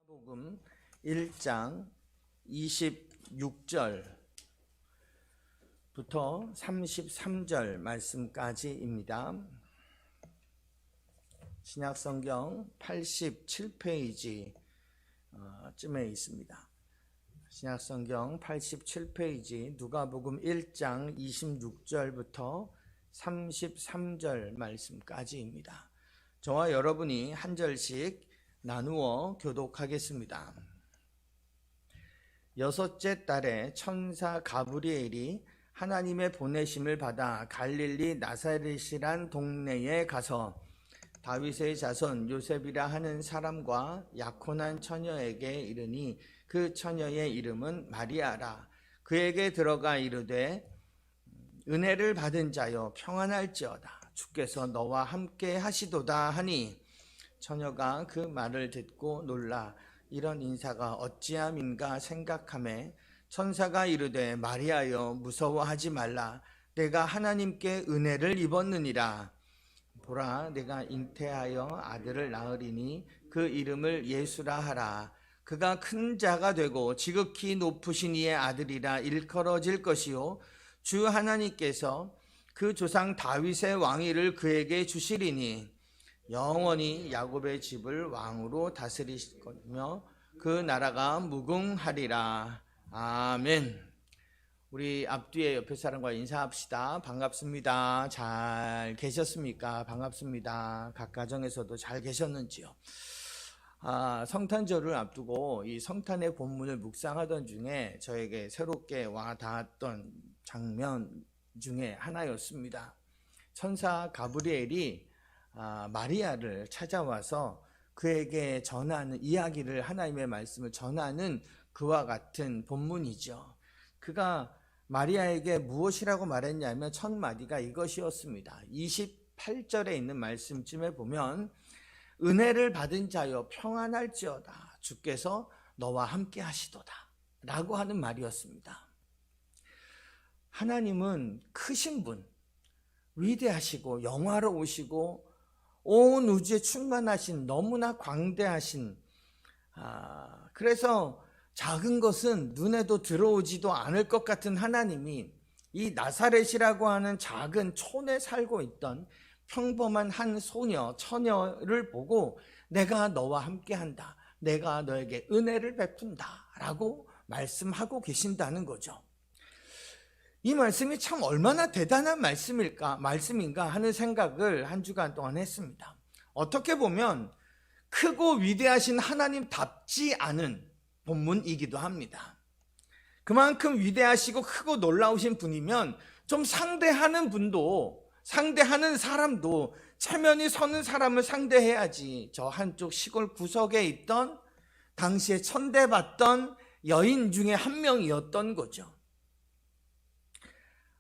누가복음 1장 26절부터 33절 말씀까지입니다. 신약성경 87페이지 쯤에 있습니다. 신약성경 87페이지 누가복음 1장 26절부터 33절 말씀까지입니다. 저와 여러분이 한 절씩 나누어 교독하겠습니다. 여섯째 달에 천사 가브리엘이 하나님의 보내심을 받아 갈릴리 나사렛이란 동네에 가서 다윗의 자손 요셉이라 하는 사람과 약혼한 처녀에게 이르니 그 처녀의 이름은 마리아라. 그에게 들어가 이르되 은혜를 받은 자여 평안할지어다. 주께서 너와 함께 하시도다 하니 처녀가 그 말을 듣고 놀라 이런 인사가 어찌함인가 생각하매 천사가 이르되 마리아여 무서워하지 말라. 내가 하나님께 은혜를 입었느니라. 보라 내가 잉태하여 아들을 낳으리니 그 이름을 예수라 하라. 그가 큰 자가 되고 지극히 높으신 이의 아들이라 일컬어질 것이요 주 하나님께서 그 조상 다윗의 왕위를 그에게 주시리니 영원히 야곱의 집을 왕으로 다스리시며 그 나라가 무궁하리라. 아멘. 우리 앞뒤에 옆에 사람과 인사합시다. 반갑습니다. 잘 계셨습니까? 반갑습니다. 각 가정에서도 잘 계셨는지요? 성탄절을 앞두고 이 성탄의 본문을 묵상하던 중에 저에게 새롭게 와 닿았던 장면 중에 하나였습니다. 천사 가브리엘이 마리아를 찾아와서 그에게 전하는 이야기를, 하나님의 말씀을 전하는 그와 같은 본문이죠. 그가 마리아에게 무엇이라고 말했냐면 첫 마디가 이것이었습니다. 28절에 있는 말씀쯤에 보면 은혜를 받은 자여 평안할지어다. 주께서 너와 함께 하시도다 라고 하는 말이었습니다. 하나님은 크신 분, 위대하시고 영화로우시고 온 우주에 충만하신, 너무나 광대하신, 그래서 작은 것은 눈에도 들어오지도 않을 것 같은 하나님이 이 나사렛이라고 하는 작은 촌에 살고 있던 평범한 한 소녀, 처녀를 보고 내가 너와 함께한다, 내가 너에게 은혜를 베푼다 라고 말씀하고 계신다는 거죠. 이 말씀이 참 얼마나 대단한 말씀인가 하는 생각을 한 주간 동안 했습니다. 어떻게 보면 크고 위대하신 하나님답지 않은 본문이기도 합니다. 그만큼 위대하시고 크고 놀라우신 분이면 좀 상대하는 사람도 체면이 서는 사람을 상대해야지. 저 한쪽 시골 구석에 있던 당시에 천대받던 여인 중에 한 명이었던 거죠.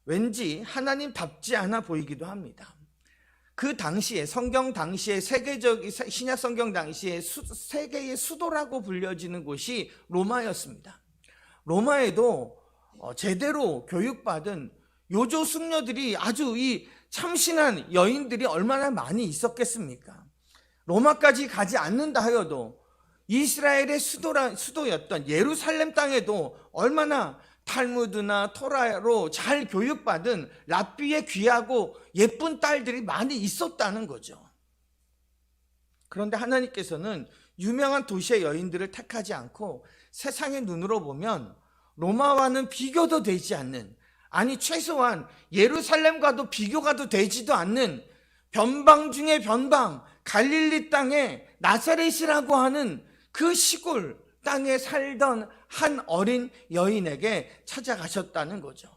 왠지 하나님답지 않아 보이기도 합니다. 그 당시에, 성경 당시에 신약 성경 당시에 세계의 수도라고 불려지는 곳이 로마였습니다. 로마에도 제대로 교육받은 요조 숙녀들이, 아주 이 참신한 여인들이 얼마나 많이 있었겠습니까? 로마까지 가지 않는다 하여도 이스라엘의 수도였던 예루살렘 땅에도 얼마나 탈무드나 토라로 잘 교육받은 랍비의 귀하고 예쁜 딸들이 많이 있었다는 거죠. 그런데 하나님께서는 유명한 도시의 여인들을 택하지 않고 세상의 눈으로 보면 로마와는 비교도 되지 않는, 아니 최소한 예루살렘과도 비교가도 되지도 않는 변방 중의 변방, 갈릴리 땅에 나사렛이라고 하는 그 시골 땅에 살던 한 어린 여인에게 찾아가셨다는 거죠.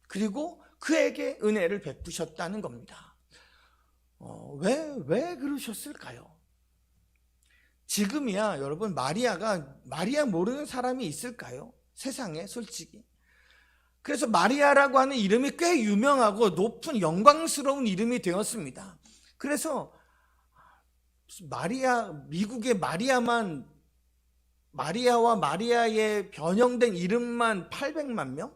그리고 그에게 은혜를 베푸셨다는 겁니다. 왜 그러셨을까요? 지금이야 여러분 마리아 모르는 사람이 있을까요? 세상에 솔직히. 그래서 마리아라고 하는 이름이 꽤 유명하고 높은 영광스러운 이름이 되었습니다. 그래서 미국의 마리아와 마리아의 변형된 이름만 800만 명?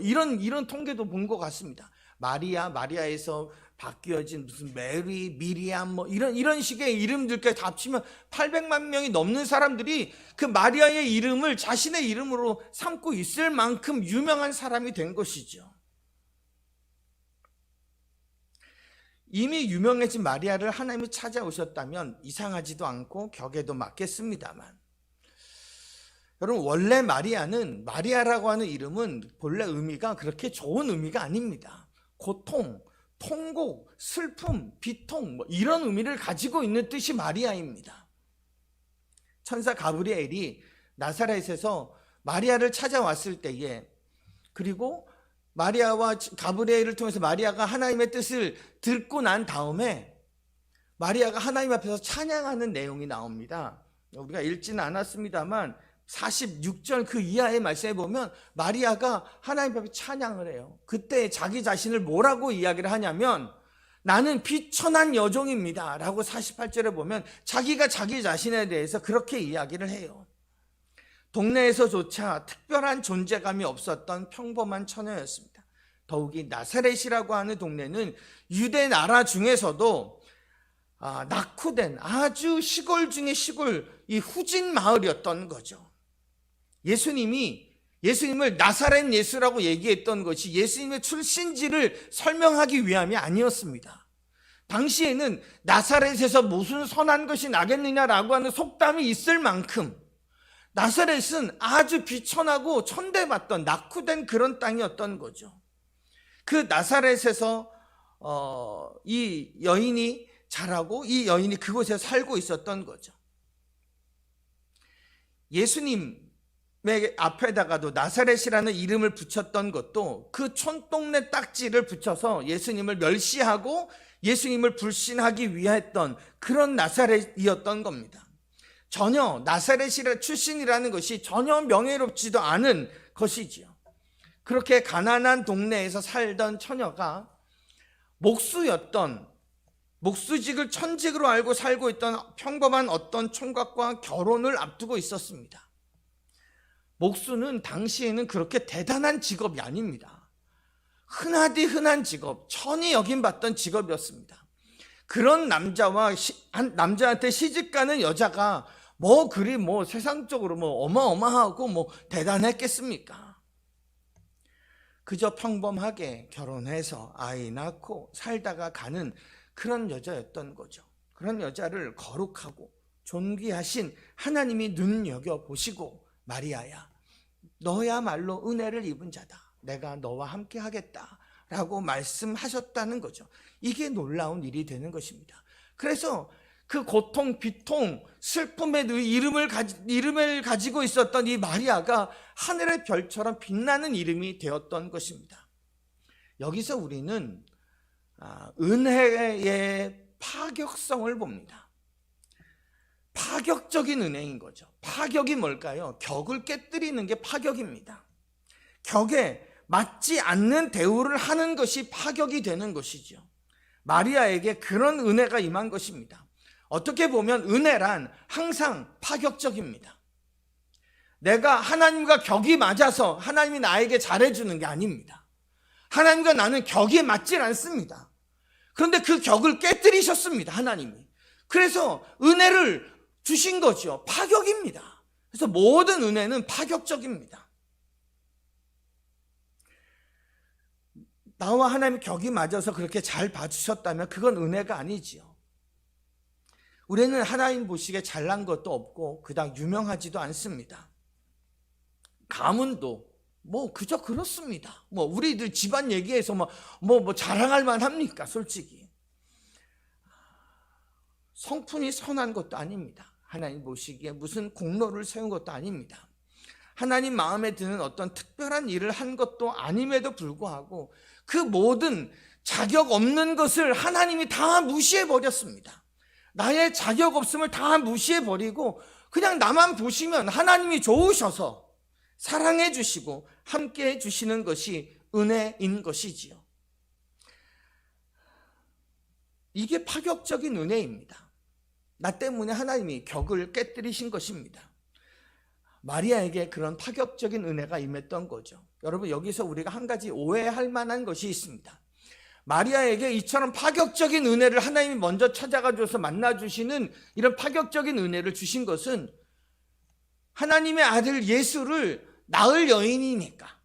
이런 통계도 본 것 같습니다. 마리아에서 바뀌어진 무슨 메리, 미리암 뭐 이런 식의 이름들까지 다 합치면 800만 명이 넘는 사람들이 그 마리아의 이름을 자신의 이름으로 삼고 있을 만큼 유명한 사람이 된 것이죠. 이미 유명해진 마리아를 하나님이 찾아오셨다면 이상하지도 않고 격에도 맞겠습니다만, 여러분, 원래 마리아라고 하는 이름은 본래 의미가 그렇게 좋은 의미가 아닙니다. 고통, 통곡, 슬픔, 비통 이런 의미를 가지고 있는 뜻이 마리아입니다. 천사 가브리엘이 나사렛에서 마리아를 찾아왔을 때에, 그리고 마리아와 가브리엘을 통해서 마리아가 하나님의 뜻을 듣고 난 다음에 마리아가 하나님 앞에서 찬양하는 내용이 나옵니다. 우리가 읽지는 않았습니다만 46절 그 이하의 말씀에 보면 마리아가 하나님 앞에 찬양을 해요. 그때 자기 자신을 뭐라고 이야기를 하냐면, 나는 비천한 여종입니다 라고 48절에 보면 자기가 자기 자신에 대해서 그렇게 이야기를 해요. 동네에서조차 특별한 존재감이 없었던 평범한 처녀였습니다. 더욱이 나사렛이라고 하는 동네는 유대 나라 중에서도 낙후된 아주 시골 중에 시골, 이 후진 마을이었던 거죠. 예수님을 나사렛 예수라고 얘기했던 것이 예수님의 출신지를 설명하기 위함이 아니었습니다. 당시에는 나사렛에서 무슨 선한 것이 나겠느냐라고 하는 속담이 있을 만큼 나사렛은 아주 비천하고 천대받던 낙후된 그런 땅이었던 거죠. 그 나사렛에서 이 여인이 자라고 이 여인이 그곳에 살고 있었던 거죠. 예수님의 앞에다가도 나사렛이라는 이름을 붙였던 것도 그 촌동네 딱지를 붙여서 예수님을 멸시하고 예수님을 불신하기 위했던 그런 나사렛이었던 겁니다. 전혀 나사렛이라 출신이라는 것이 전혀 명예롭지도 않은 것이지요. 그렇게 가난한 동네에서 살던 처녀가 목수직을 천직으로 알고 살고 있던 평범한 어떤 총각과 결혼을 앞두고 있었습니다. 목수는 당시에는 그렇게 대단한 직업이 아닙니다. 흔하디 흔한 직업, 천히 여김받던 직업이었습니다. 그런 남자한테 시집가는 여자가 그리 세상적으로 어마어마하고 대단했겠습니까? 그저 평범하게 결혼해서 아이 낳고 살다가 가는 그런 여자였던 거죠. 그런 여자를 거룩하고 존귀하신 하나님이 눈여겨보시고, 마리아야, 너야말로 은혜를 입은 자다, 내가 너와 함께 하겠다 라고 말씀하셨다는 거죠. 이게 놀라운 일이 되는 것입니다. 그래서 그 고통, 비통, 슬픔의 이름을 가지고 있었던 이 마리아가 하늘의 별처럼 빛나는 이름이 되었던 것입니다. 여기서 우리는 은혜의 파격성을 봅니다. 파격적인 은혜인 거죠. 파격이 뭘까요? 격을 깨뜨리는 게 파격입니다. 격에 맞지 않는 대우를 하는 것이 파격이 되는 것이죠. 마리아에게 그런 은혜가 임한 것입니다. 어떻게 보면 은혜란 항상 파격적입니다. 내가 하나님과 격이 맞아서 하나님이 나에게 잘해주는 게 아닙니다. 하나님과 나는 격이 맞질 않습니다. 그런데 그 격을 깨뜨리셨습니다, 하나님이. 그래서 은혜를 주신 거죠. 파격입니다. 그래서 모든 은혜는 파격적입니다. 나와 하나님 격이 맞아서 그렇게 잘 봐주셨다면 그건 은혜가 아니지요. 우리는 하나님 보시기에 잘난 것도 없고 그닥 유명하지도 않습니다. 가문도 그저 그렇습니다. 우리들 집안 얘기해서 자랑할 만합니까? 솔직히 성품이 선한 것도 아닙니다. 하나님 보시기에 무슨 공로를 세운 것도 아닙니다. 하나님 마음에 드는 어떤 특별한 일을 한 것도 아님에도 불구하고 그 모든 자격 없는 것을 하나님이 다 무시해버렸습니다. 나의 자격 없음을 다 무시해버리고 그냥 나만 보시면 하나님이 좋으셔서 사랑해 주시고 함께 해 주시는 것이 은혜인 것이지요. 이게 파격적인 은혜입니다. 나 때문에 하나님이 격을 깨뜨리신 것입니다. 마리아에게 그런 파격적인 은혜가 임했던 거죠. 여러분, 여기서 우리가 한 가지 오해할 만한 것이 있습니다. 마리아에게 이처럼 파격적인 은혜를 하나님이 먼저 찾아가줘서 만나주시는 이런 파격적인 은혜를 주신 것은 하나님의 아들 예수를 낳을 여인이니까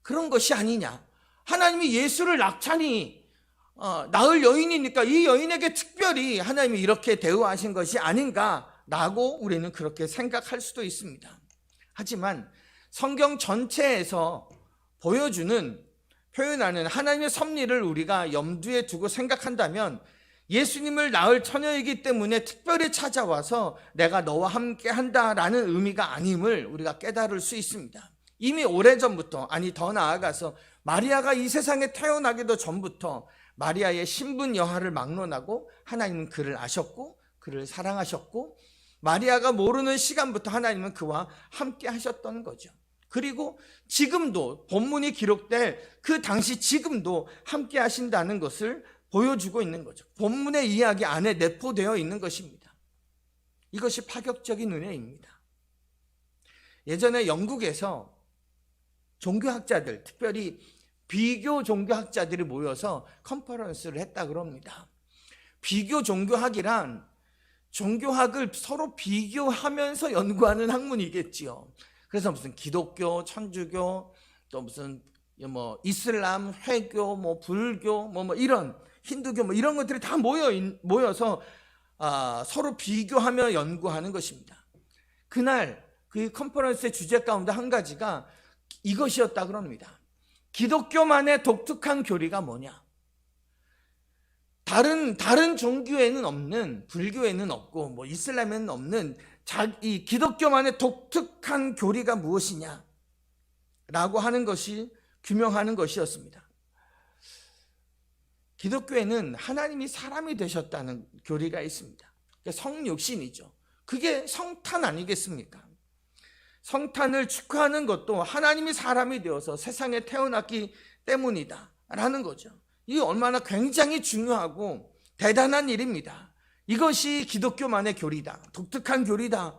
그런 것이 아니냐. 하나님이 예수를 낙찬히 낳을 여인이니까 이 여인에게 특별히 하나님이 이렇게 대우하신 것이 아닌가라고 우리는 그렇게 생각할 수도 있습니다. 하지만 성경 전체에서 표현하는 하나님의 섭리를 우리가 염두에 두고 생각한다면 예수님을 낳을 처녀이기 때문에 특별히 찾아와서 내가 너와 함께 한다라는 의미가 아님을 우리가 깨달을 수 있습니다. 이미 오래전부터, 아니 더 나아가서 마리아가 이 세상에 태어나기도 전부터 마리아의 신분 여하를 막론하고 하나님은 그를 아셨고 그를 사랑하셨고 마리아가 모르는 시간부터 하나님은 그와 함께 하셨던 거죠. 그리고 지금도 본문이 기록될 그 당시 지금도 함께 하신다는 것을 보여주고 있는 거죠. 본문의 이야기 안에 내포되어 있는 것입니다. 이것이 파격적인 은혜입니다. 예전에 영국에서 종교학자들, 특별히 비교 종교학자들이 모여서 컨퍼런스를 했다 그럽니다. 비교 종교학이란 종교학을 서로 비교하면서 연구하는 학문이겠지요. 그래서 무슨 기독교, 천주교, 또 무슨 이슬람, 회교, 불교, 이런 힌두교 이런 것들이 다 모여서 서로 비교하며 연구하는 것입니다. 그날 그 컨퍼런스의 주제 가운데 한 가지가 이것이었다 그럽니다. 기독교만의 독특한 교리가 뭐냐? 다른 종교에는 없는, 불교에는 없고 이슬람에는 없는 이 기독교만의 독특한 교리가 무엇이냐? 라고 하는 것이 규명하는 것이었습니다. 기독교에는 하나님이 사람이 되셨다는 교리가 있습니다. 성육신이죠. 그게 성탄 아니겠습니까? 성탄을 축하하는 것도 하나님이 사람이 되어서 세상에 태어났기 때문이다 라는 거죠. 이게 얼마나 굉장히 중요하고 대단한 일입니다. 이것이 기독교만의 교리다, 독특한 교리다,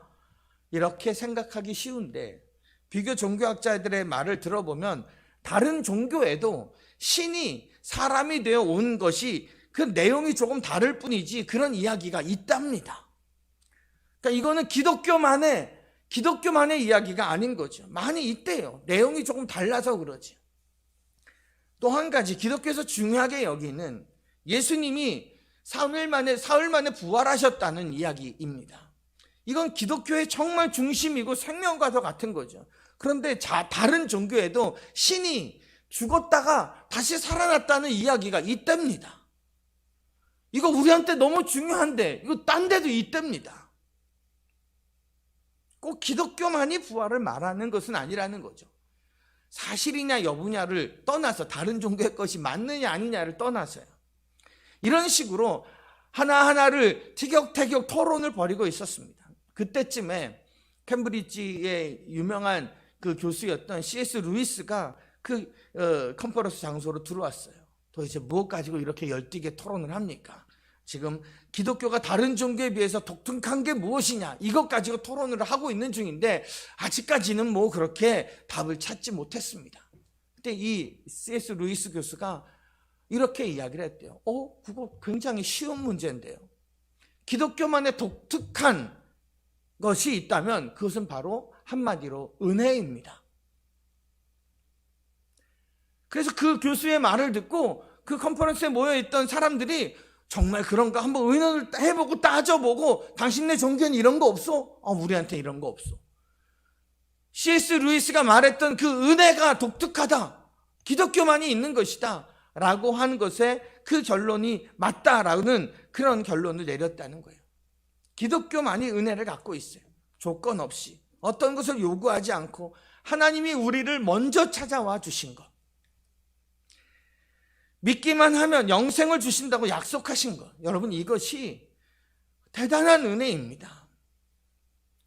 이렇게 생각하기 쉬운데 비교 종교학자들의 말을 들어보면 다른 종교에도 신이 사람이 되어 온 것이 그 내용이 조금 다를 뿐이지 그런 이야기가 있답니다. 그러니까 이거는 기독교만의 이야기가 아닌 거죠. 많이 있대요. 내용이 조금 달라서 그러지. 또 한 가지 기독교에서 중요하게 여기는 예수님이 사흘 만에 부활하셨다는 이야기입니다. 이건 기독교의 정말 중심이고 생명과도 같은 거죠. 그런데 다른 종교에도 신이 죽었다가 다시 살아났다는 이야기가 있답니다. 이거 우리한테 너무 중요한데 이거 딴 데도 있답니다. 꼭 기독교만이 부활을 말하는 것은 아니라는 거죠. 사실이냐 여부냐를 떠나서 다른 종교의 것이 맞느냐 아니냐를 떠나서요. 이런 식으로 하나하나를 티격태격 토론을 벌이고 있었습니다. 그때쯤에 캠브리지의 유명한 그 교수였던 C.S. 루이스가 그 컨퍼런스 장소로 들어왔어요. 도대체 무엇 가지고 이렇게 열띠게 토론을 합니까? 지금 기독교가 다른 종교에 비해서 독특한 게 무엇이냐 이것 가지고 토론을 하고 있는 중인데 아직까지는 그렇게 답을 찾지 못했습니다. 그때 이 C.S. 루이스 교수가 이렇게 이야기를 했대요. 그거 굉장히 쉬운 문제인데요. 기독교만의 독특한 것이 있다면 그것은 바로 한마디로 은혜입니다. 그래서 그 교수의 말을 듣고 그 컨퍼런스에 모여있던 사람들이 정말 그런가 한번 의논을 해보고 따져보고 당신네 종교는 이런 거 없어? 우리한테 이런 거 없어. C.S. 루이스가 말했던 그 은혜가 독특하다. 기독교만이 있는 것이다. 라고 하는 것에 그 결론이 맞다라는 그런 결론을 내렸다는 거예요. 기독교만이 은혜를 갖고 있어요. 조건 없이. 어떤 것을 요구하지 않고 하나님이 우리를 먼저 찾아와 주신 것. 믿기만 하면 영생을 주신다고 약속하신 것. 여러분 이것이 대단한 은혜입니다.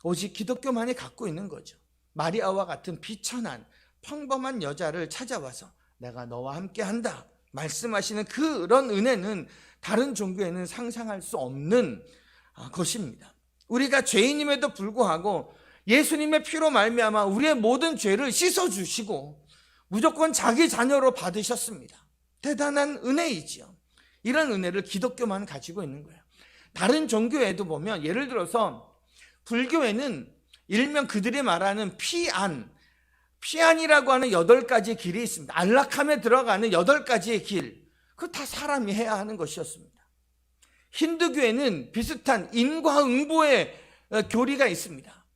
오직 기독교만이 갖고 있는 거죠. 마리아와 같은 비천한 평범한 여자를 찾아와서 내가 너와 함께 한다 말씀하시는 그런 은혜는 다른 종교에는 상상할 수 없는 것입니다. 우리가 죄인임에도 불구하고 예수님의 피로 말미암아 우리의 모든 죄를 씻어주시고 무조건 자기 자녀로 받으셨습니다. 대단한 은혜이지요. 이런 은혜를 기독교만 가지고 있는 거예요. 다른 종교에도 보면, 예를 들어서 불교에는 일명 그들이 말하는 피안이라고 하는 8가지의 길이 있습니다. 안락함에 들어가는 8가지의 길, 그거 다 사람이 해야 하는 것이었습니다. 힌두교에는 비슷한 인과응보의 교리가 있습니다.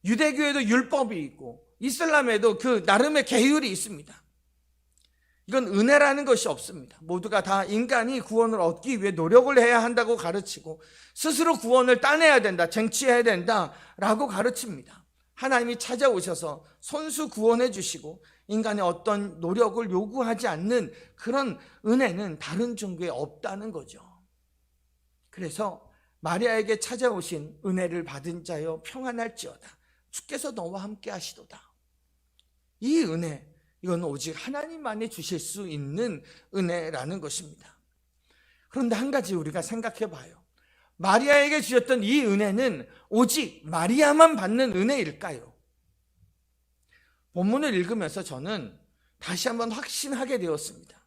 유대교에도 율법이 있고 이슬람에도 그 나름의 계율이 있습니다. 이건 은혜라는 것이 없습니다. 모두가 다 인간이 구원을 얻기 위해 노력을 해야 한다고 가르치고 스스로 구원을 따내야 된다, 쟁취해야 된다라고 가르칩니다. 하나님이 찾아오셔서 손수 구원해 주시고 인간의 어떤 노력을 요구하지 않는 그런 은혜는 다른 종교에 없다는 거죠. 그래서 마리아에게 찾아오신 은혜를 받은 자여 평안할지어다. 주께서 너와 함께 하시도다. 이 은혜, 이건 오직 하나님만이 주실 수 있는 은혜라는 것입니다. 그런데 한 가지 우리가 생각해 봐요. 마리아에게 주셨던 이 은혜는 오직 마리아만 받는 은혜일까요? 본문을 읽으면서 저는 다시 한번 확신하게 되었습니다.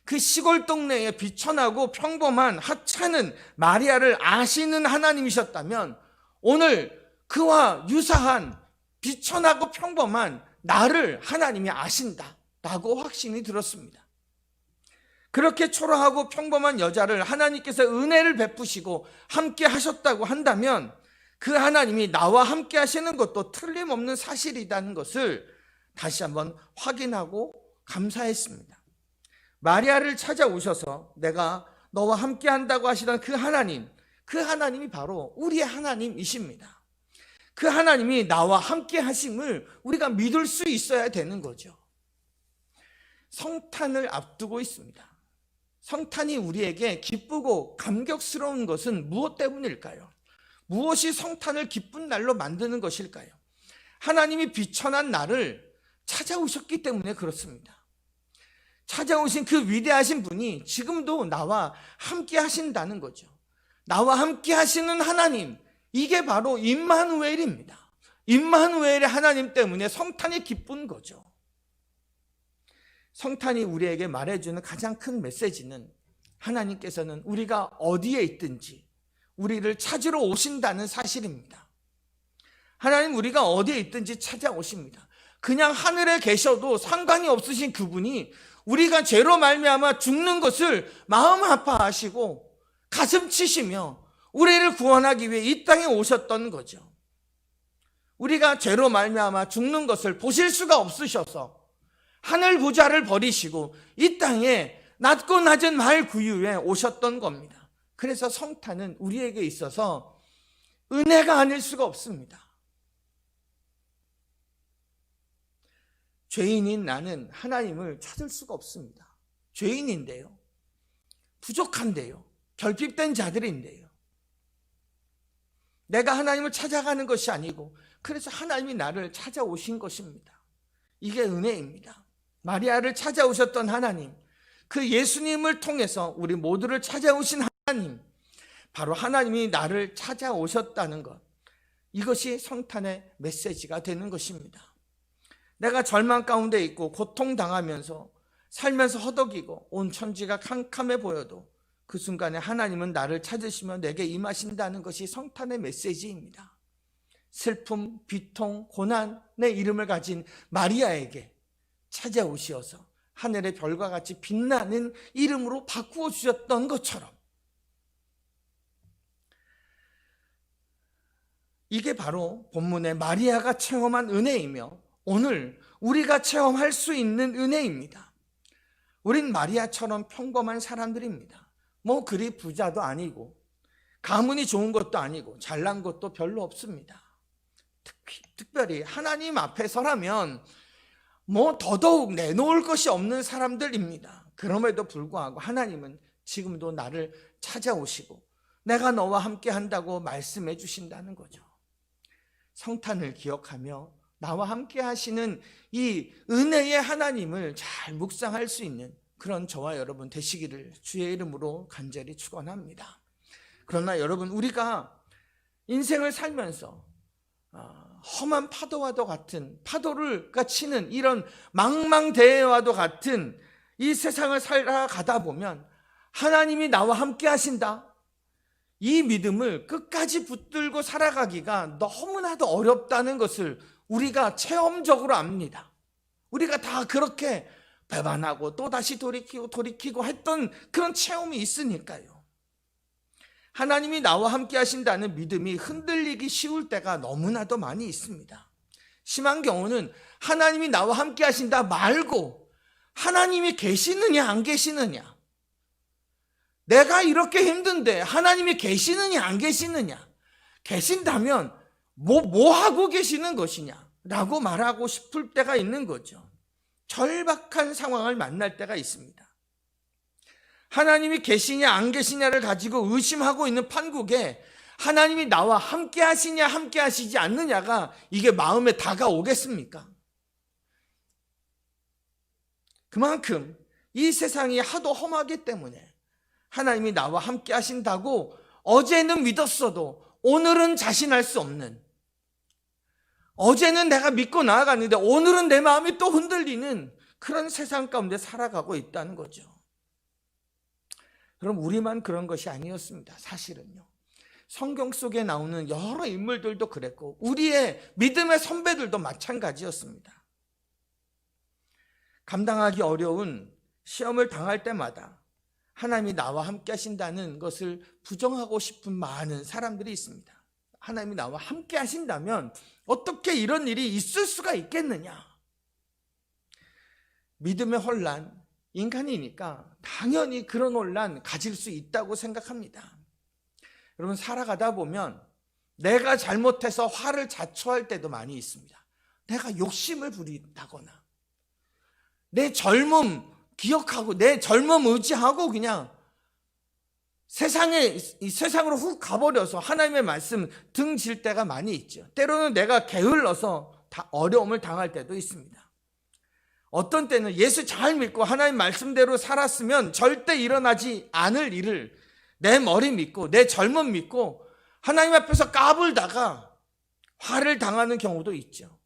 그 시골 동네에 비천하고 평범한 하찮은 마리아를 아시는 하나님이셨다면 오늘 그와 유사한 비천하고 평범한 나를 하나님이 아신다라고 확신이 들었습니다. 그렇게 초라하고 평범한 여자를 하나님께서 은혜를 베푸시고 함께 하셨다고 한다면 그 하나님이 나와 함께 하시는 것도 틀림없는 사실이라는 것을 다시 한번 확인하고 감사했습니다. 마리아를 찾아오셔서 내가 너와 함께 한다고 하시던 그 하나님이 바로 우리의 하나님이십니다. 그 하나님이 나와 함께 하심을 우리가 믿을 수 있어야 되는 거죠. 성탄을 앞두고 있습니다. 성탄이 우리에게 기쁘고 감격스러운 것은 무엇 때문일까요? 무엇이 성탄을 기쁜 날로 만드는 것일까요? 하나님이 비천한 나를 찾아오셨기 때문에 그렇습니다. 찾아오신 그 위대하신 분이 지금도 나와 함께 하신다는 거죠. 나와 함께 하시는 하나님, 이게 바로 임마누엘입니다. 임마누엘의 하나님 때문에 성탄이 기쁜 거죠. 성탄이 우리에게 말해주는 가장 큰 메시지는 하나님께서는 우리가 어디에 있든지 우리를 찾으러 오신다는 사실입니다. 하나님 우리가 어디에 있든지 찾아오십니다. 그냥 하늘에 계셔도 상관이 없으신 그분이 우리가 죄로 말미암아 죽는 것을 마음 아파하시고 가슴 치시며 우리를 구원하기 위해 이 땅에 오셨던 거죠. 우리가 죄로 말미암아 죽는 것을 보실 수가 없으셔서 하늘 부자를 버리시고 이 땅에 낮고 낮은 말 구유에 오셨던 겁니다. 그래서 성탄은 우리에게 있어서 은혜가 아닐 수가 없습니다. 죄인인 나는 하나님을 찾을 수가 없습니다. 죄인인데요. 부족한데요. 결핍된 자들인데요. 내가 하나님을 찾아가는 것이 아니고 그래서 하나님이 나를 찾아오신 것입니다. 이게 은혜입니다. 마리아를 찾아오셨던 하나님, 그 예수님을 통해서 우리 모두를 찾아오신 하나님, 바로 하나님이 나를 찾아오셨다는 것, 이것이 성탄의 메시지가 되는 것입니다. 내가 절망 가운데 있고 고통당하면서 살면서 허덕이고 온 천지가 캄캄해 보여도 그 순간에 하나님은 나를 찾으시며 내게 임하신다는 것이 성탄의 메시지입니다. 슬픔, 비통, 고난의 이름을 가진 마리아에게 찾아오시어서 하늘의 별과 같이 빛나는 이름으로 바꾸어 주셨던 것처럼 이게 바로 본문의 마리아가 체험한 은혜이며 오늘 우리가 체험할 수 있는 은혜입니다. 우린 마리아처럼 평범한 사람들입니다. 뭐 그리 부자도 아니고 가문이 좋은 것도 아니고 잘난 것도 별로 없습니다. 특별히 하나님 앞에 서라면 뭐 더더욱 내놓을 것이 없는 사람들입니다. 그럼에도 불구하고 하나님은 지금도 나를 찾아오시고 내가 너와 함께 한다고 말씀해 주신다는 거죠. 성탄을 기억하며 나와 함께 하시는 이 은혜의 하나님을 잘 묵상할 수 있는 그런 저와 여러분 되시기를 주의 이름으로 간절히 축원합니다. 그러나 여러분, 우리가 인생을 살면서 험한 파도와도 같은, 파도를 치는 이런 망망대해와도 같은 이 세상을 살아가다 보면 하나님이 나와 함께 하신다, 이 믿음을 끝까지 붙들고 살아가기가 너무나도 어렵다는 것을 우리가 체험적으로 압니다. 우리가 다 그렇게 배반하고 또다시 돌이키고 했던 그런 체험이 있으니까요. 하나님이 나와 함께 하신다는 믿음이 흔들리기 쉬울 때가 너무나도 많이 있습니다. 심한 경우는 하나님이 나와 함께 하신다 말고 하나님이 계시느냐 안 계시느냐, 내가 이렇게 힘든데 하나님이 계시느냐 안 계시느냐, 계신다면 뭐 하고 계시는 것이냐 라고 말하고 싶을 때가 있는 거죠. 절박한 상황을 만날 때가 있습니다. 하나님이 계시냐 안 계시냐를 가지고 의심하고 있는 판국에 하나님이 나와 함께 하시냐 함께 하시지 않느냐가 이게 마음에 다가오겠습니까? 그만큼 이 세상이 하도 험하기 때문에 하나님이 나와 함께 하신다고 어제는 믿었어도 오늘은 자신할 수 없는, 어제는 내가 믿고 나아갔는데 오늘은 내 마음이 또 흔들리는 그런 세상 가운데 살아가고 있다는 거죠. 그럼 우리만 그런 것이 아니었습니다. 사실은요, 성경 속에 나오는 여러 인물들도 그랬고 우리의 믿음의 선배들도 마찬가지였습니다. 감당하기 어려운 시험을 당할 때마다 하나님이 나와 함께 하신다는 것을 부정하고 싶은 많은 사람들이 있습니다. 하나님이 나와 함께 하신다면 어떻게 이런 일이 있을 수가 있겠느냐. 믿음의 혼란, 인간이니까 당연히 그런 혼란 가질 수 있다고 생각합니다. 여러분, 살아가다 보면 내가 잘못해서 화를 자초할 때도 많이 있습니다. 내가 욕심을 부린다거나 내 젊음 기억하고 내 젊음 의지하고 그냥 세상으로 훅 가버려서 하나님의 말씀 등질 때가 많이 있죠. 때로는 내가 게을러서 어려움을 당할 때도 있습니다. 어떤 때는 예수 잘 믿고 하나님 말씀대로 살았으면 절대 일어나지 않을 일을 내 머리 믿고 내 젊음 믿고 하나님 앞에서 까불다가 화를 당하는 경우도 있죠.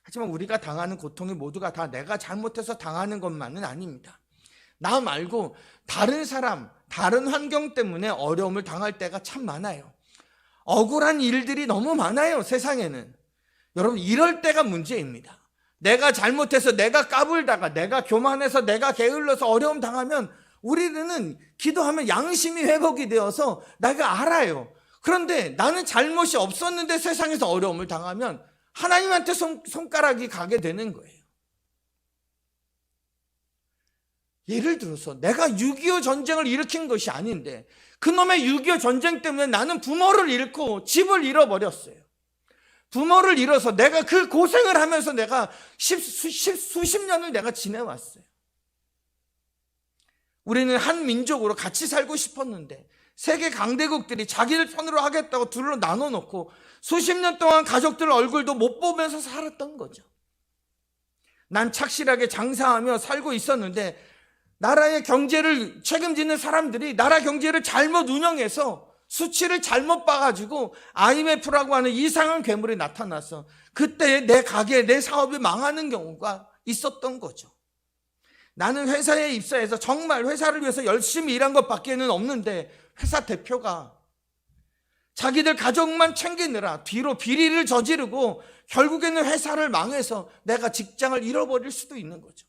하지만 우리가 당하는 고통이 모두가 다 내가 잘못해서 당하는 것만은 아닙니다. 나 말고 다른 사람, 다른 환경 때문에 어려움을 당할 때가 참 많아요. 억울한 일들이 너무 많아요, 세상에는. 여러분, 이럴 때가 문제입니다. 내가 잘못해서 내가 까불다가 내가 교만해서 내가 게을러서 어려움 당하면 우리는 기도하면 양심이 회복이 되어서 내가 알아요. 그런데 나는 잘못이 없었는데 세상에서 어려움을 당하면 하나님한테 손가락이 가게 되는 거예요. 예를 들어서 내가 6.25 전쟁을 일으킨 것이 아닌데 그놈의 6.25 전쟁 때문에 나는 부모를 잃고 집을 잃어버렸어요. 부모를 잃어서 내가 그 고생을 하면서 내가 수십 년을 내가 지내왔어요. 우리는 한 민족으로 같이 살고 싶었는데 세계 강대국들이 자기들 편으로 하겠다고 둘로 나눠놓고 수십 년 동안 가족들 얼굴도 못 보면서 살았던 거죠. 난 착실하게 장사하며 살고 있었는데 나라의 경제를 책임지는 사람들이 나라 경제를 잘못 운영해서 수치를 잘못 봐가지고 IMF라고 하는 이상한 괴물이 나타나서 그때 내 가게, 내 사업이 망하는 경우가 있었던 거죠. 나는 회사에 입사해서 정말 회사를 위해서 열심히 일한 것밖에는 없는데 회사 대표가 자기들 가족만 챙기느라 뒤로 비리를 저지르고 결국에는 회사를 망해서 내가 직장을 잃어버릴 수도 있는 거죠.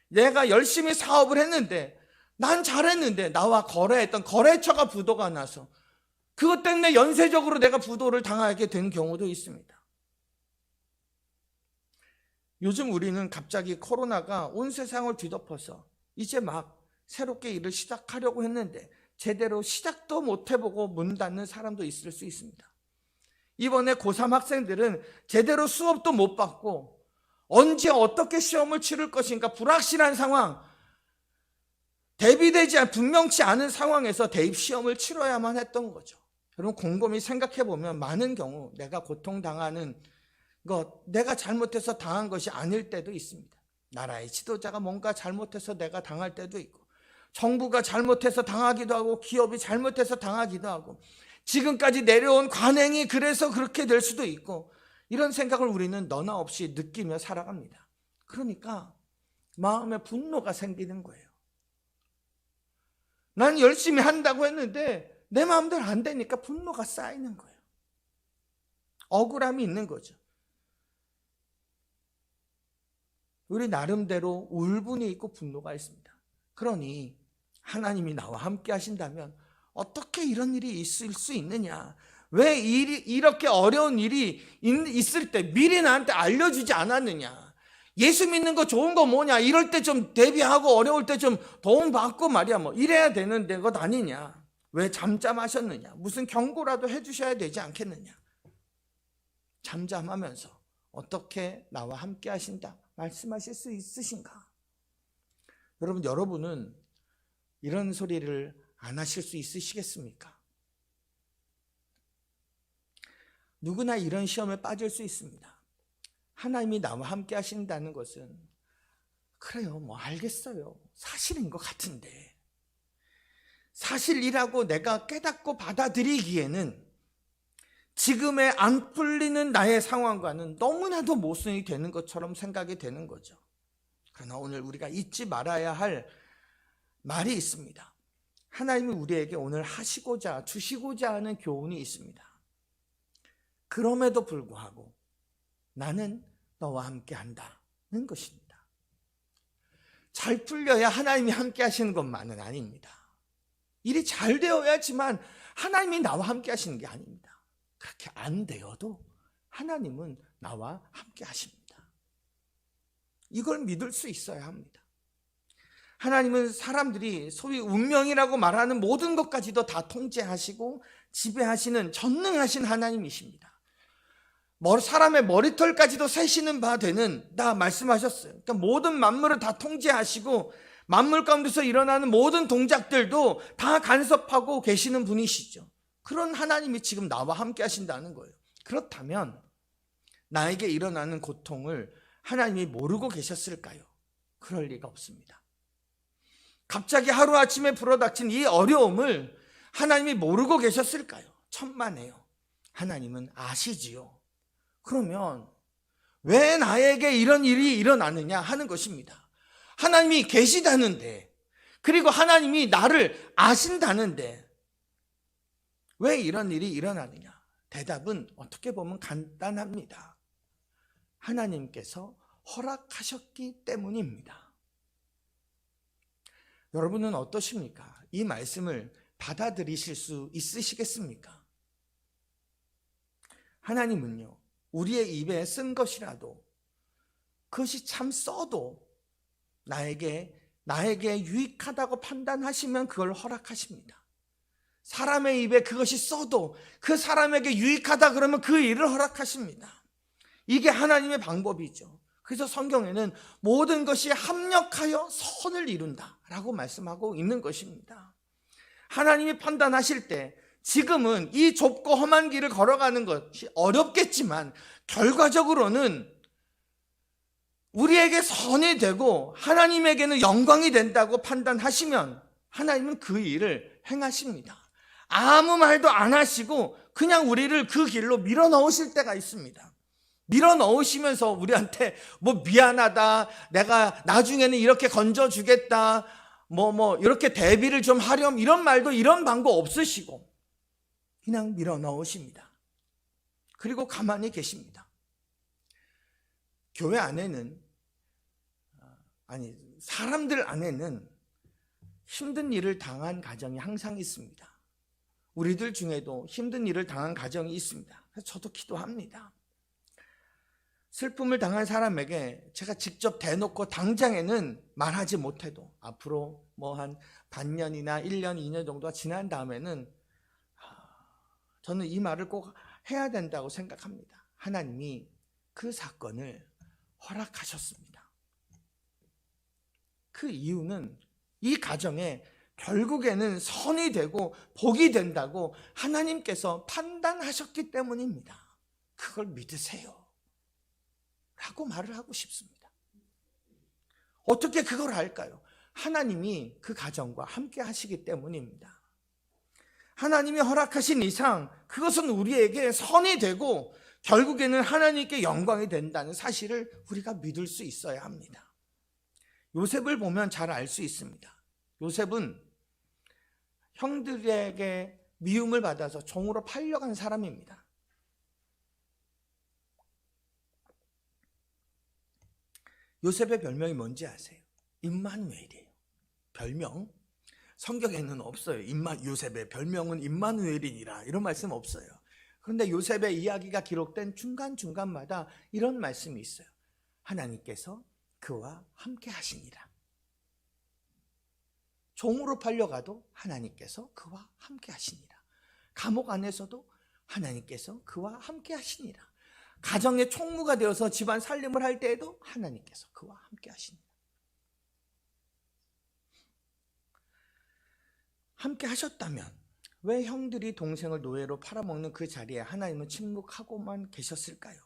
내가 열심히 사업을 했는데 난 잘했는데 나와 거래했던 거래처가 부도가 나서 그것 때문에 연쇄적으로 내가 부도를 당하게 된 경우도 있습니다. 요즘 우리는 갑자기 코로나가 온 세상을 뒤덮어서 이제 막 새롭게 일을 시작하려고 했는데 제대로 시작도 못 해보고 문 닫는 사람도 있을 수 있습니다. 이번에 고3 학생들은 제대로 수업도 못 받고 언제 어떻게 시험을 치를 것인가 불확실한 상황, 대비되지 분명치 않은 상황에서 대입시험을 치러야만 했던 거죠. 여러분, 곰곰이 생각해보면 많은 경우 내가 고통당하는 것, 내가 잘못해서 당한 것이 아닐 때도 있습니다. 나라의 지도자가 뭔가 잘못해서 내가 당할 때도 있고 정부가 잘못해서 당하기도 하고 기업이 잘못해서 당하기도 하고 지금까지 내려온 관행이 그래서 그렇게 될 수도 있고 이런 생각을 우리는 너나 없이 느끼며 살아갑니다. 그러니까 마음에 분노가 생기는 거예요. 난 열심히 한다고 했는데 내 마음대로 안 되니까 분노가 쌓이는 거예요. 억울함이 있는 거죠. 우리 나름대로 울분이 있고 분노가 있습니다. 그러니 하나님이 나와 함께 하신다면 어떻게 이런 일이 있을 수 있느냐? 왜 이렇게 어려운 일이 있을 때 미리 나한테 알려주지 않았느냐? 예수 믿는 거 좋은 거 뭐냐? 이럴 때 좀 대비하고 어려울 때 좀 도움받고 말이야 뭐 이래야 되는 것 아니냐? 왜 잠잠하셨느냐? 무슨 경고라도 해주셔야 되지 않겠느냐? 잠잠하면서 어떻게 나와 함께 하신다 말씀하실 수 있으신가? 여러분은 이런 소리를 안 하실 수 있으시겠습니까? 누구나 이런 시험에 빠질 수 있습니다. 하나님이 나와 함께 하신다는 것은 그래요, 뭐 알겠어요. 사실인 것 같은데 사실이라고 내가 깨닫고 받아들이기에는 지금의 안 풀리는 나의 상황과는 너무나도 모순이 되는 것처럼 생각이 되는 거죠. 그러나 오늘 우리가 잊지 말아야 할 말이 있습니다. 하나님이 우리에게 오늘 하시고자 주시고자 하는 교훈이 있습니다. 그럼에도 불구하고 나는 너와 함께 한다는 것입니다. 잘 풀려야 하나님이 함께 하시는 것만은 아닙니다. 일이 잘 되어야지만 하나님이 나와 함께 하시는 게 아닙니다. 그렇게 안 되어도 하나님은 나와 함께 하십니다. 이걸 믿을 수 있어야 합니다. 하나님은 사람들이 소위 운명이라고 말하는 모든 것까지도 다 통제하시고 지배하시는 전능하신 하나님이십니다. 사람의 머리털까지도 세시는 바 되는 다 말씀하셨어요. 그러니까 모든 만물을 다 통제하시고 만물 가운데서 일어나는 모든 동작들도 다 간섭하고 계시는 분이시죠. 그런 하나님이 지금 나와 함께 하신다는 거예요. 그렇다면 나에게 일어나는 고통을 하나님이 모르고 계셨을까요? 그럴 리가 없습니다. 갑자기 하루아침에 불어닥친 이 어려움을 하나님이 모르고 계셨을까요? 천만에요. 하나님은 아시지요. 그러면 왜 나에게 이런 일이 일어나느냐 하는 것입니다. 하나님이 계시다는데, 그리고 하나님이 나를 아신다는데 왜 이런 일이 일어나느냐? 대답은 어떻게 보면 간단합니다. 하나님께서 허락하셨기 때문입니다. 여러분은 어떠십니까? 이 말씀을 받아들이실 수 있으시겠습니까? 하나님은요, 우리의 입에 쓴 것이라도 그것이 참 써도 나에게 유익하다고 판단하시면 그걸 허락하십니다. 사람의 입에 그것이 써도 그 사람에게 유익하다 그러면 그 일을 허락하십니다. 이게 하나님의 방법이죠. 그래서 성경에는 모든 것이 합력하여 선을 이룬다라고 말씀하고 있는 것입니다. 하나님이 판단하실 때 지금은 이 좁고 험한 길을 걸어가는 것이 어렵겠지만 결과적으로는 우리에게 선이 되고 하나님에게는 영광이 된다고 판단하시면 하나님은 그 일을 행하십니다. 아무 말도 안 하시고 그냥 우리를 그 길로 밀어 넣으실 때가 있습니다. 밀어 넣으시면서 우리한테 뭐 미안하다, 내가 나중에는 이렇게 건져주겠다, 이렇게 대비를 좀 하렴, 이런 말도 이런 방법 없으시고 그냥 밀어 넣으십니다. 그리고 가만히 계십니다. 교회 안에는, 사람들 안에는 힘든 일을 당한 가정이 항상 있습니다. 우리들 중에도 힘든 일을 당한 가정이 있습니다. 그래서 저도 기도합니다. 슬픔을 당한 사람에게 제가 직접 대놓고 당장에는 말하지 못해도 앞으로 한 반년이나 1년, 2년 정도가 지난 다음에는 저는 이 말을 꼭 해야 된다고 생각합니다. 하나님이 그 사건을 허락하셨습니다. 그 이유는 이 가정에 결국에는 선이 되고 복이 된다고 하나님께서 판단하셨기 때문입니다. 그걸 믿으세요 라고 말을 하고 싶습니다. 어떻게 그걸 알까요? 하나님이 그 가정과 함께 하시기 때문입니다. 하나님이 허락하신 이상 그것은 우리에게 선이 되고 결국에는 하나님께 영광이 된다는 사실을 우리가 믿을 수 있어야 합니다. 요셉을 보면 잘 알 수 있습니다. 요셉은 형들에게 미움을 받아서 종으로 팔려간 사람입니다. 요셉의 별명이 뭔지 아세요? 임마누엘이에요. 별명? 성경에는 없어요. 요셉의 별명은 임마누엘이니라 이런 말씀 없어요. 그런데 요셉의 이야기가 기록된 중간중간마다 이런 말씀이 있어요. 하나님께서 그와 함께 하시니라. 종으로 팔려가도 하나님께서 그와 함께 하시니라. 감옥 안에서도 하나님께서 그와 함께 하시니라. 가정의 총무가 되어서 집안 살림을 할 때에도 하나님께서 그와 함께 하시니라. 함께 하셨다면 왜 형들이 동생을 노예로 팔아먹는 그 자리에 하나님은 침묵하고만 계셨을까요?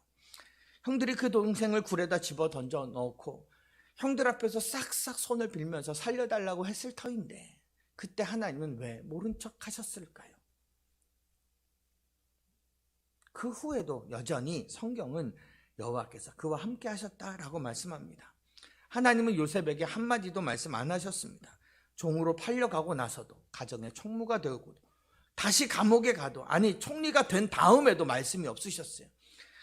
형들이 그 동생을 굴에다 집어 던져 넣고 형들 앞에서 싹싹 손을 빌면서 살려달라고 했을 터인데 그때 하나님은 왜 모른 척 하셨을까요? 그 후에도 여전히 성경은 여호와께서 그와 함께 하셨다라고 말씀합니다. 하나님은 요셉에게 한마디도 말씀 안 하셨습니다. 종으로 팔려가고 나서도 가정의 총무가 되고 다시 감옥에 가도 총리가 된 다음에도 말씀이 없으셨어요.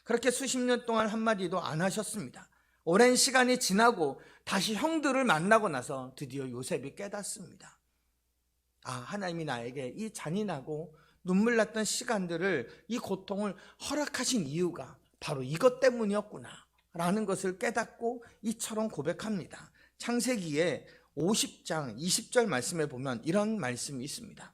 그렇게 수십 년 동안 한마디도 안 하셨습니다. 오랜 시간이 지나고 다시 형들을 만나고 나서 드디어 요셉이 깨닫습니다. 하나님이 나에게 이 잔인하고 눈물 났던 시간들을, 이 고통을 허락하신 이유가 바로 이것 때문이었구나 라는 것을 깨닫고 이처럼 고백합니다. 창세기에 50장 20절 말씀에 보면 이런 말씀이 있습니다.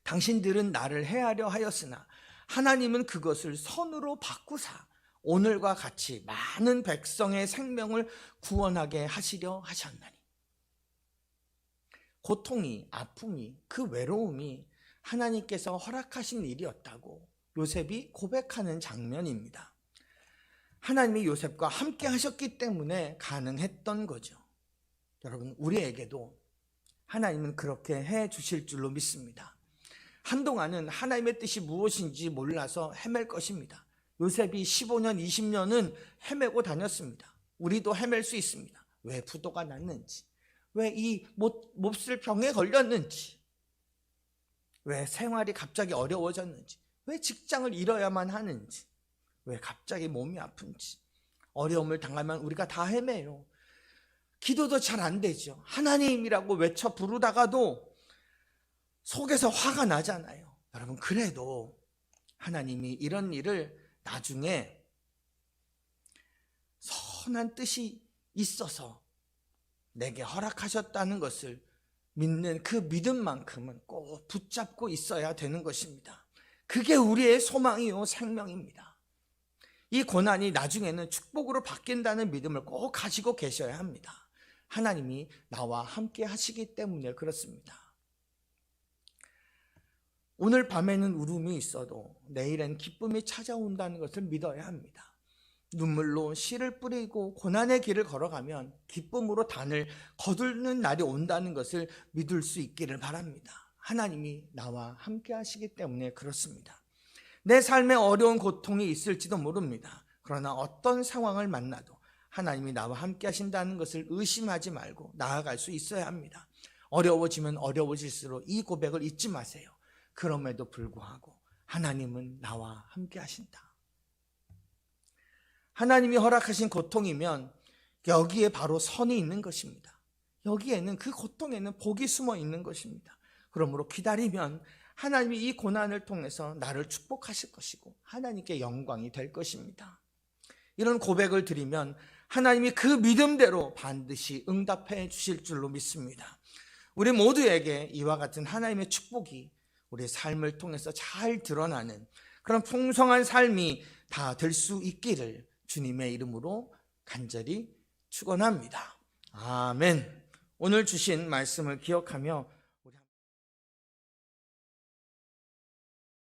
당신들은 나를 해하려 하였으나 하나님은 그것을 선으로 바꾸사 오늘과 같이 많은 백성의 생명을 구원하게 하시려 하셨나니. 고통이, 아픔이, 그 외로움이 하나님께서 허락하신 일이었다고 요셉이 고백하는 장면입니다. 하나님이 요셉과 함께 하셨기 때문에 가능했던 거죠. 여러분, 우리에게도 하나님은 그렇게 해 주실 줄로 믿습니다. 한동안은 하나님의 뜻이 무엇인지 몰라서 헤맬 것입니다. 요셉이 15년, 20년은 헤매고 다녔습니다. 우리도 헤맬 수 있습니다. 왜 부도가 났는지, 왜 이 몹쓸 병에 걸렸는지, 왜 생활이 갑자기 어려워졌는지, 왜 직장을 잃어야만 하는지, 왜 갑자기 몸이 아픈지, 어려움을 당하면 우리가 다 헤매요. 기도도 잘 안 되죠. 하나님이라고 외쳐 부르다가도 속에서 화가 나잖아요. 여러분, 그래도 하나님이 이런 일을 나중에 선한 뜻이 있어서 내게 허락하셨다는 것을 믿는 그 믿음만큼은 꼭 붙잡고 있어야 되는 것입니다. 그게 우리의 소망이요 생명입니다. 이 고난이 나중에는 축복으로 바뀐다는 믿음을 꼭 가지고 계셔야 합니다. 하나님이 나와 함께 하시기 때문에 그렇습니다. 오늘 밤에는 울음이 있어도 내일엔 기쁨이 찾아온다는 것을 믿어야 합니다. 눈물로 씨를 뿌리고 고난의 길을 걸어가면 기쁨으로 단을 거두는 날이 온다는 것을 믿을 수 있기를 바랍니다. 하나님이 나와 함께 하시기 때문에 그렇습니다. 내 삶에 어려운 고통이 있을지도 모릅니다. 그러나 어떤 상황을 만나도 하나님이 나와 함께 하신다는 것을 의심하지 말고 나아갈 수 있어야 합니다. 어려워지면 어려워질수록 이 고백을 잊지 마세요. 그럼에도 불구하고 하나님은 나와 함께 하신다. 하나님이 허락하신 고통이면 여기에 바로 선이 있는 것입니다. 여기에는, 그 고통에는 복이 숨어 있는 것입니다. 그러므로 기다리면 하나님이 이 고난을 통해서 나를 축복하실 것이고 하나님께 영광이 될 것입니다. 이런 고백을 드리면 하나님이 그 믿음대로 반드시 응답해 주실 줄로 믿습니다. 우리 모두에게 이와 같은 하나님의 축복이 우리의 삶을 통해서 잘 드러나는 그런 풍성한 삶이 다 될 수 있기를 주님의 이름으로 간절히 축원합니다. 아멘. 오늘 주신 말씀을 기억하며